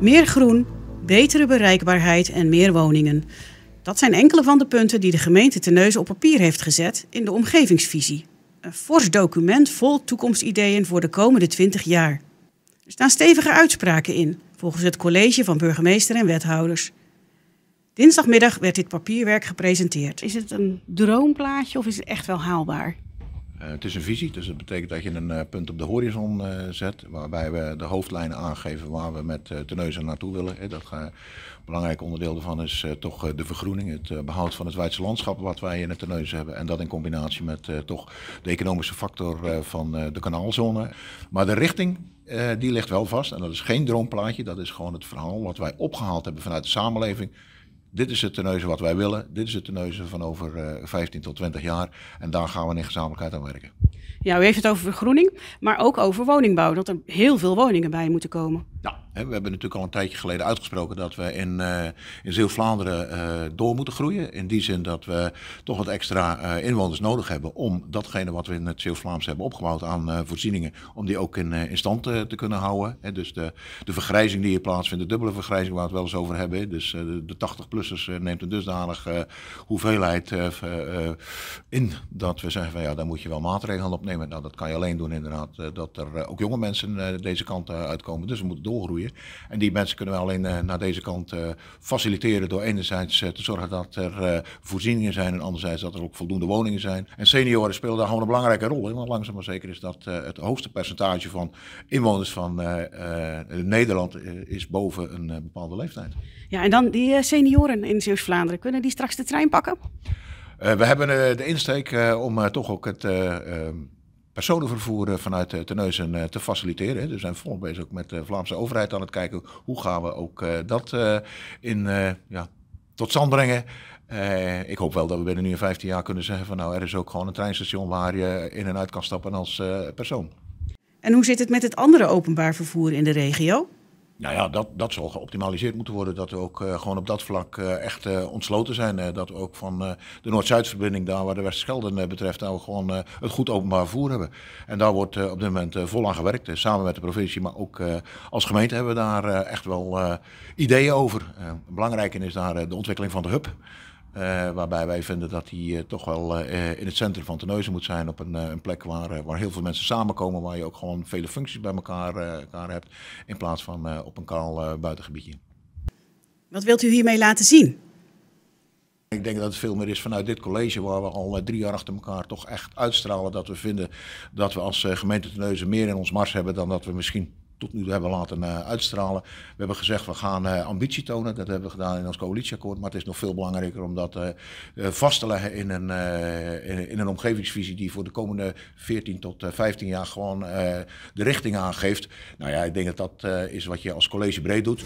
Meer groen, betere bereikbaarheid en meer woningen. Dat zijn enkele van de punten die de gemeente Terneuzen op papier heeft gezet in de omgevingsvisie. Een fors document vol toekomstideeën voor de komende 20 jaar. Er staan stevige uitspraken in, volgens het college van burgemeester en wethouders. Dinsdagmiddag werd dit papierwerk gepresenteerd. Is het een droomplaatje of is het echt wel haalbaar? Het is een visie, dus dat betekent dat je een punt op de horizon zet, waarbij we de hoofdlijnen aangeven waar we met Terneuzen naartoe willen. Dat een belangrijk onderdeel daarvan is toch de vergroening, het behoud van het Weidse landschap wat wij in het Terneuzen hebben. En dat in combinatie met toch de economische factor van de kanaalzone. Maar de richting die ligt wel vast en dat is geen droomplaatje, dat is gewoon het verhaal wat wij opgehaald hebben vanuit de samenleving. Dit is het Terneuzen wat wij willen, dit is het Terneuzen van over 15 tot 20 jaar en daar gaan we in gezamenlijkheid aan werken. Ja, u heeft het over vergroening, maar ook over woningbouw, dat er heel veel woningen bij moeten komen. Nou, we hebben natuurlijk al een tijdje geleden uitgesproken dat we in Zeeuws-Vlaanderen door moeten groeien. In die zin dat we toch wat extra inwoners nodig hebben om datgene wat we in het Zeeuws-Vlaams hebben opgebouwd aan voorzieningen, om die ook in stand te kunnen houden. Dus de vergrijzing die hier plaatsvindt, de dubbele vergrijzing waar we het wel eens over hebben. Dus de 80-plussers neemt een dusdanige hoeveelheid in dat we zeggen van ja, daar moet je wel maatregelen op nemen. Nou, dat kan je alleen doen inderdaad dat er ook jonge mensen deze kant uitkomen. Dus we moeten doorgroeien. En die mensen kunnen we alleen naar deze kant faciliteren door enerzijds te zorgen dat er voorzieningen zijn en anderzijds dat er ook voldoende woningen zijn. En senioren spelen daar gewoon een belangrijke rol in, want langzaam maar zeker is dat het hoogste percentage van inwoners van Nederland is boven een bepaalde leeftijd. Ja, en dan die senioren in Zeeuws-Vlaanderen, kunnen die straks de trein pakken? We hebben de insteek om toch ook het personenvervoer vanuit Terneuzen te faciliteren. Dus we zijn volop bezig ook met de Vlaamse overheid aan het kijken hoe gaan we ook dat tot stand brengen. Ik hoop wel dat we binnen nu 15 jaar kunnen zeggen van nou er is ook gewoon een treinstation waar je in en uit kan stappen als persoon. En hoe zit het met het andere openbaar vervoer in de regio? Nou ja, dat zal geoptimaliseerd moeten worden. Dat we ook gewoon op dat vlak echt ontsloten zijn. Dat we ook van de Noord-Zuidverbinding, daar waar de Westerschelde betreft, nou gewoon het goed openbaar vervoer hebben. En daar wordt op dit moment vol aan gewerkt. Samen met de provincie, maar ook als gemeente hebben we daar echt wel ideeën over. Belangrijker is daar de ontwikkeling van de hub. Waarbij wij vinden dat die toch wel in het centrum van Terneuzen moet zijn. Op een plek waar heel veel mensen samenkomen. Waar je ook gewoon vele functies bij elkaar hebt. In plaats van op een kaal buitengebiedje. Wat wilt u hiermee laten zien? Ik denk dat het veel meer is vanuit dit college waar we al 3 jaar achter elkaar toch echt uitstralen. Dat we vinden dat we als gemeente Terneuzen meer in ons mars hebben dan dat we misschien tot nu toe hebben laten uitstralen. We hebben gezegd we gaan ambitie tonen. Dat hebben we gedaan in ons coalitieakkoord. Maar het is nog veel belangrijker om dat vast te leggen in een omgevingsvisie die voor de komende 14 tot 15 jaar gewoon de richting aangeeft. Nou ja, ik denk dat dat is wat je als college breed doet.